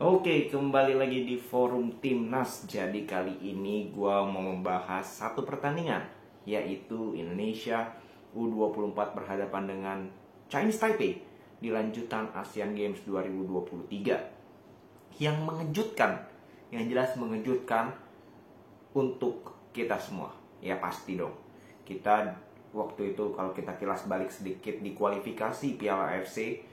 Oke, kembali lagi di forum Timnas. Jadi kali ini gue mau membahas satu pertandingan, yaitu Indonesia U24 berhadapan dengan Chinese Taipei di lanjutan Asian Games 2023. Yang mengejutkan, yang jelas mengejutkan untuk kita semua. Ya pasti dong. Kita waktu itu kalau kita kilas balik sedikit di kualifikasi Piala AFC,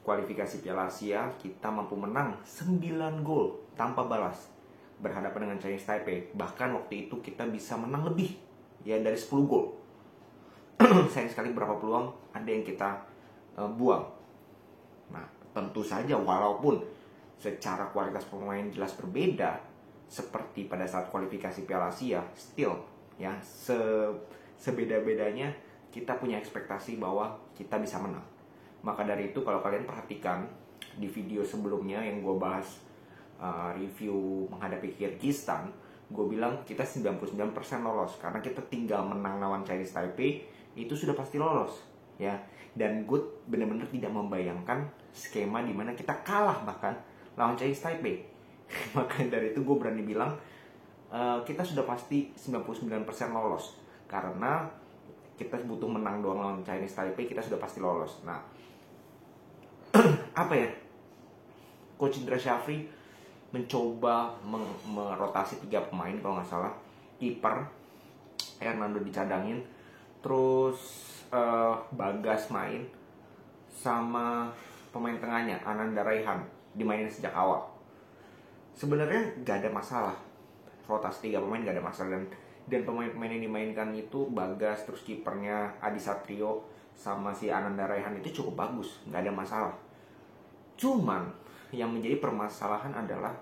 kualifikasi Piala Asia, kita mampu menang 9 gol tanpa balas berhadapan dengan Chinese Taipei. Bahkan waktu itu kita bisa menang lebih ya dari 10 gol. Sayang sekali beberapa peluang ada yang kita buang. Nah, tentu saja walaupun secara kualitas pemain jelas berbeda seperti pada saat kualifikasi Piala Asia, still ya sebeda-bedanya kita punya ekspektasi bahwa kita bisa menang. Maka dari itu kalau kalian perhatikan di video sebelumnya yang gue bahas review menghadapi Kyrgyzstan, gue bilang kita 99% lolos karena kita tinggal menang lawan Chinese Taipei itu sudah pasti lolos ya. Dan gue benar-benar tidak membayangkan skema di mana kita kalah bahkan lawan Chinese Taipei. Maka dari itu gue berani bilang kita sudah pasti 99% lolos karena kita butuh menang doang lawan Chinese Taipei, kita sudah pasti lolos. Nah, apa ya, Coach Indra Syafri mencoba merotasi 3 pemain kalau nggak salah. Kiper Hernando dicadangin, terus Bagas main, sama pemain tengahnya Ananda Raihan dimainin sejak awal. Sebenarnya nggak ada masalah, rotasi 3 pemain nggak ada masalah, dan pemain-pemain yang dimainkan itu Bagas, terus kipernya Adi Satrio sama si Ananda Raihan itu cukup bagus, nggak ada masalah. Cuman yang menjadi permasalahan adalah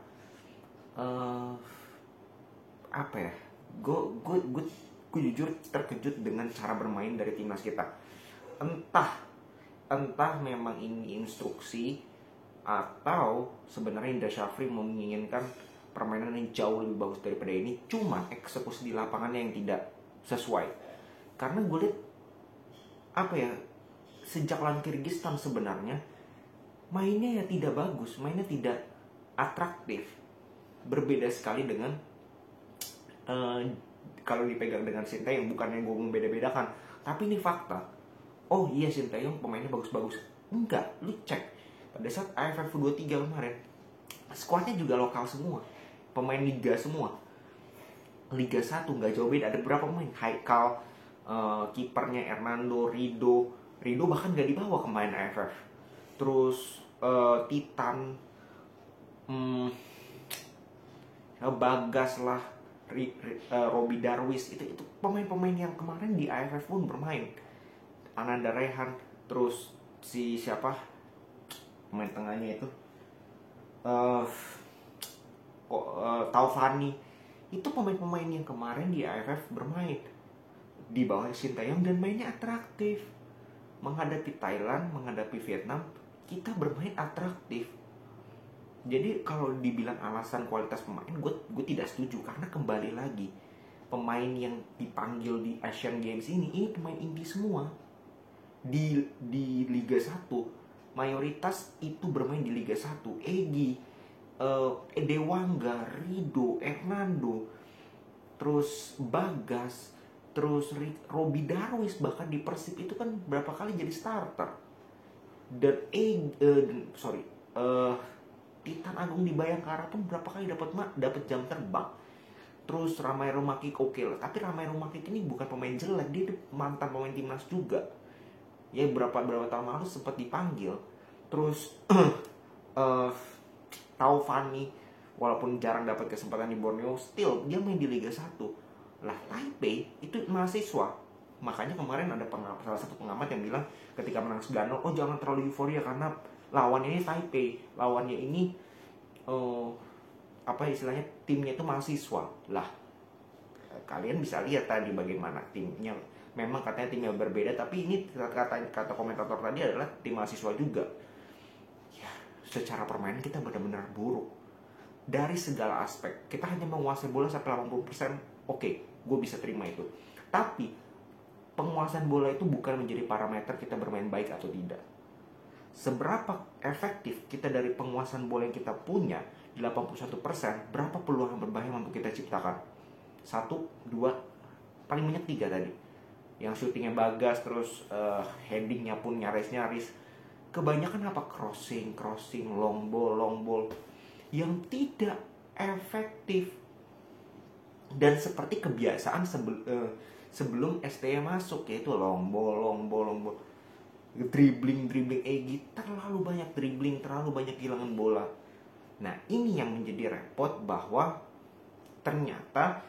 apa ya? Gue jujur terkejut dengan cara bermain dari timnas kita. Entah memang ini instruksi atau sebenarnya Indra Syafri menginginkan permainan yang jauh lebih bagus daripada ini. Cuma eksekusi di lapangannya yang tidak sesuai. Karena gue lihat apa ya? Sejak lawan Kyrgyzstan sebenarnya mainnya ya tidak bagus, mainnya tidak atraktif. Berbeda sekali dengan kalau dipegang dengan Sinteyong. Bukannya gue membeda-bedakan, tapi ini fakta. Oh iya, Sinteyong pemainnya bagus-bagus. Enggak, lu cek pada saat AFF U23 kemarin, skuadnya juga lokal semua, pemain liga semua, Liga 1, nggak jauh beda. Ada berapa pemain? Haikal, kipernya Hernando, Rido bahkan nggak dibawa ke main AFF. Terus Titan, Bagas lah, Robi Darwis, itu pemain-pemain yang kemarin di AFF pun bermain. Ananda Raihan, terus si siapa pemain tengahnya itu Taufani, itu pemain-pemain yang kemarin di AFF bermain di bawah Sinteyong dan mainnya atraktif. Menghadapi Thailand, menghadapi Vietnam, kita bermain atraktif. Jadi kalau dibilang alasan kualitas pemain, gue tidak setuju. Karena kembali lagi, pemain yang dipanggil di Asian Games ini pemain indie semua. Di Liga 1 mayoritas itu bermain di Liga 1. Egy, Dewangga, Rido, Hernando, terus Bagas, terus Robi Darwis bahkan di Persib itu kan berapa kali jadi starter. Dan Titan Agung di Bayangkara pun berapa kali dapat jam terbang. Terus Ramai Rumakik oke lah, tapi Ramai Rumakik ini bukan pemain jelek, dia mantan pemain timnas juga. Ya berapa tahun lalu sempat dipanggil. Terus Taufani walaupun jarang dapat kesempatan di Borneo, still dia main di Liga 1. Lah Taipei itu mahasiswa. Makanya kemarin ada salah satu pengamat yang bilang ketika menang 9-0, oh jangan terlalu euforia karena lawannya ini Taipei, lawannya ini apa istilahnya, timnya itu mahasiswa. Lah kalian bisa lihat tadi bagaimana timnya. Memang katanya timnya berbeda, tapi ini kata komentator tadi adalah tim mahasiswa juga. Ya, secara permainan kita benar-benar buruk dari segala aspek. Kita hanya menguasai bola sampai 80%. Oke, gue bisa terima itu. Tapi penguasaan bola itu bukan menjadi parameter kita bermain baik atau tidak. Seberapa efektif kita dari penguasaan bola yang kita punya 81%, berapa peluang yang berbahaya yang mampu kita ciptakan? 1, 2, paling banyak 3 tadi. Yang syutingnya bagas, terus headingnya pun nyaris-nyaris. Kebanyakan apa? Crossing, long ball yang tidak efektif. Dan seperti kebiasaan sebelum STM masuk, yaitu long ball, dribbling, terlalu banyak dribbling, terlalu banyak kehilangan bola. Nah, ini yang menjadi repot, bahwa ternyata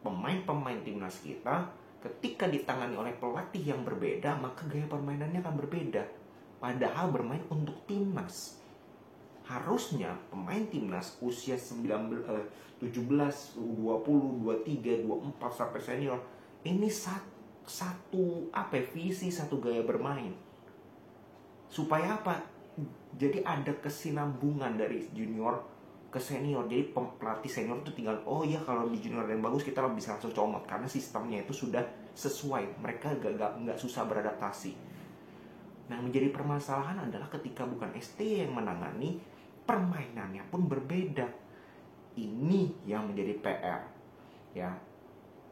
pemain-pemain timnas kita ketika ditangani oleh pelatih yang berbeda, maka gaya permainannya akan berbeda. Padahal bermain untuk timnas. Harusnya pemain timnas usia 17, 20, 23, 24 sampai senior ini satu visi, satu gaya bermain. Supaya apa? Jadi ada kesinambungan dari junior ke senior. Jadi pelatih senior itu tinggal, oh ya kalau di junior yang bagus kita bisa langsung comot, karena sistemnya itu sudah sesuai. Mereka nggak susah beradaptasi. Nah, menjadi permasalahan adalah ketika bukan ST yang menangani, permainannya pun berbeda. Ini yang menjadi PR. Ya,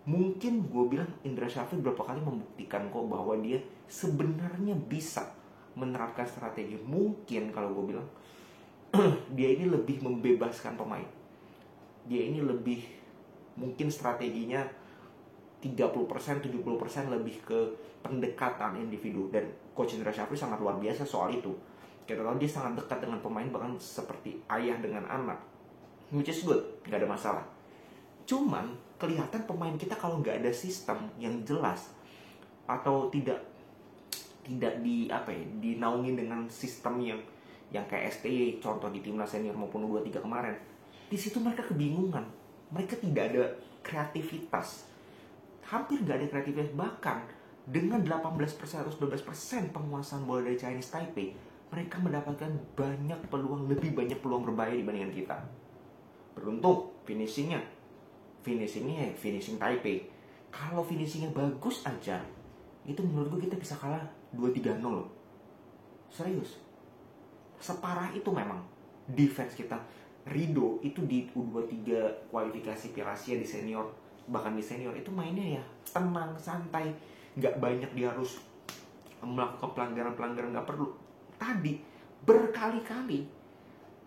mungkin gue bilang Indra Syafri berapa kali membuktikan kok bahwa dia sebenarnya bisa menerapkan strategi. Mungkin kalau gue bilang dia ini lebih membebaskan pemain. Dia ini lebih, mungkin strateginya 30%, 70% lebih ke pendekatan individu. Dan Coach Indra Syafri sangat luar biasa soal itu. Kita tahu dia sangat dekat dengan pemain, bahkan seperti ayah dengan anak, which is good, gak ada masalah. Cuman kelihatan pemain kita kalau nggak ada sistem yang jelas, atau tidak dinaungi dengan sistem yang kayak STY, contoh di timnas senior maupun U23 kemarin, di situ mereka kebingungan, mereka tidak ada kreativitas, hampir nggak ada kreativitas. Bahkan dengan 18% atau 19% penguasaan bola dari Chinese Taipei, mereka mendapatkan lebih banyak peluang berbahaya dibandingkan kita. Beruntung finishing Taipei. Kalau finishingnya bagus aja, itu menurut gue kita bisa kalah 2-3-0. Serius, separah itu memang defense kita. Rido itu di U23 kualifikasi Piala Asia di senior, bahkan di senior itu mainnya ya tenang, santai, nggak banyak dia harus melakukan pelanggaran nggak perlu. Tadi berkali-kali,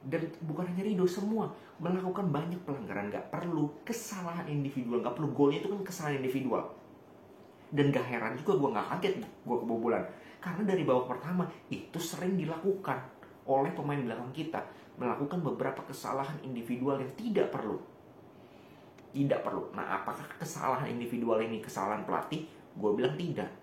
dan bukan hanya Rido, semua melakukan banyak pelanggaran nggak perlu, kesalahan individual nggak perlu. Golnya itu kan kesalahan individual. Dan gak heran juga gue gak kaget gue kebobolan, karena dari babak pertama itu sering dilakukan oleh pemain belakang kita, melakukan beberapa kesalahan individual yang tidak perlu. Nah, apakah kesalahan individual ini kesalahan pelatih? Gue bilang tidak.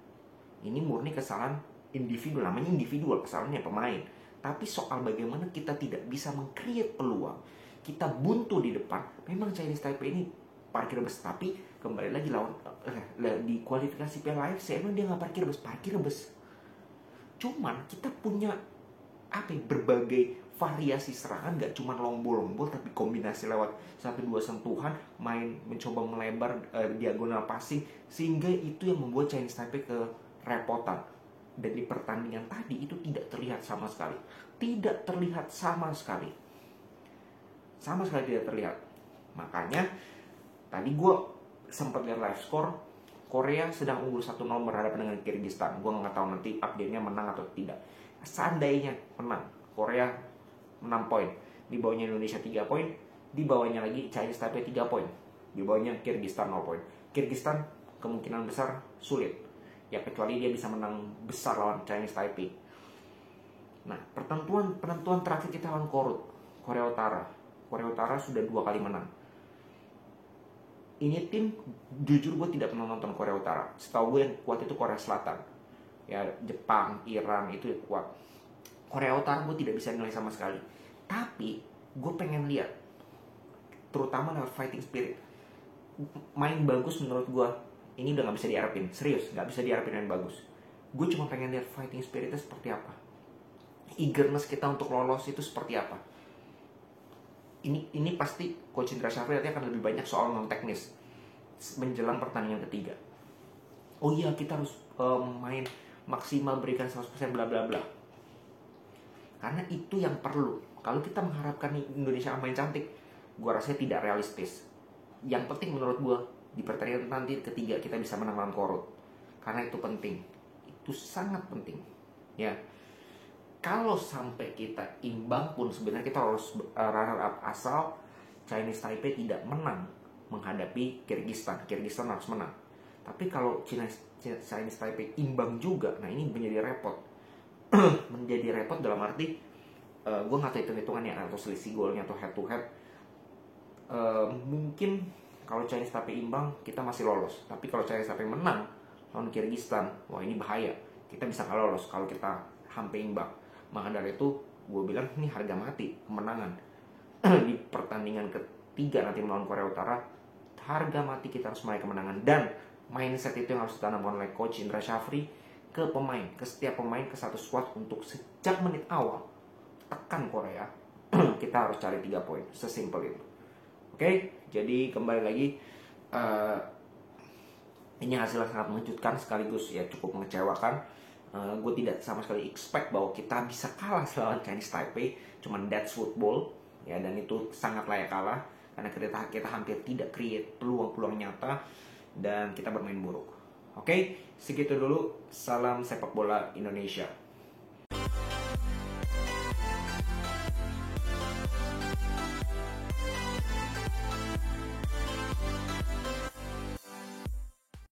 Ini murni kesalahan individu, namanya individual, kesalahannya pemain. Tapi soal bagaimana kita tidak bisa meng-create peluang, kita buntu di depan. Memang Chinese Taipei ini parkir bus, tapi kembali lagi lawan di kualifikasi Piala AFC, emang dia nggak parkir bus. Cuman kita punya berbagai variasi serangan, nggak cuma long ball, tapi kombinasi lewat 1-2 sentuhan, main mencoba melebar, diagonal passing, sehingga itu yang membuat Chinese Taipei kerepotan. Dan di pertandingan tadi itu tidak terlihat sama sekali. Sama sekali tidak terlihat. Makanya tadi gue sempat lihat live score, Korea sedang unggul 1-0 berhadapan dengan Kyrgyzstan. Gue nggak tahu nanti update-nya menang atau tidak. Seandainya menang, Korea 6 poin, di bawahnya Indonesia 3 poin, di bawahnya lagi Chinese Taipei 3 poin, di bawahnya Kyrgyzstan 0 poin. Kyrgyzstan kemungkinan besar sulit, ya kecuali dia bisa menang besar lawan Chinese Taipei. Nah, penentuan terakhir kita lawan Korea Utara sudah 2 kali menang. Ini tim, jujur gue tidak pernah nonton Korea Utara. Setahu gue yang kuat itu Korea Selatan, ya Jepang, Iran itu yang kuat. Korea Utara gue tidak bisa nilai sama sekali. Tapi gue pengen lihat, terutama lewat fighting spirit, main bagus menurut gue ini udah gak bisa diharapin. Serius, gak bisa diharapin main bagus. Gue cuma pengen lihat fighting spiritnya seperti apa, eagerness kita untuk lolos itu seperti apa. Ini pasti Coach Indra Syafri nanti akan lebih banyak soal non teknis menjelang pertandingan ketiga. Oh iya, kita harus main maksimal, berikan 100% bla bla bla. Karena itu yang perlu. Kalau kita mengharapkan Indonesia main cantik, gue rasanya tidak realistis. Yang penting menurut gue di pertandingan nanti ketiga kita bisa menang lawan Korut, karena itu penting, itu sangat penting ya. Kalau sampai kita imbang pun sebenarnya kita harus runner up asal Chinese Taipei tidak menang menghadapi Kyrgyzstan. Kyrgyzstan harus menang. Tapi kalau Chinese Taipei imbang juga, nah ini menjadi repot. Menjadi repot dalam arti gue nggak tahu hitung-hitungannya atau selisih golnya atau head to head. Mungkin kalau Chinese Taipei imbang kita masih lolos. Tapi kalau Chinese Taipei menang lawan Kyrgyzstan, wah ini bahaya. Kita bisa nggak lolos kalau kita hampir imbang. Maka dari itu gue bilang ini harga mati kemenangan di pertandingan ketiga nanti melawan Korea Utara. Harga mati kita harus meraih kemenangan, dan mindset itu yang harus ditanamkan oleh Coach Indra Syafri ke pemain, ke setiap pemain, ke satu squad untuk sejak menit awal tekan Korea. Kita harus cari 3 poin, sesimpel itu. Oke, jadi kembali lagi ini hasilnya sangat mengejutkan sekaligus ya cukup mengecewakan. Gue tidak sama sekali expect bahwa kita bisa kalah lawan Chinese Taipei. Cuman that's football ya, dan itu sangat layak kalah karena kita hampir tidak create peluang-peluang nyata dan kita bermain buruk. Oke, segitu dulu. Salam sepak bola Indonesia.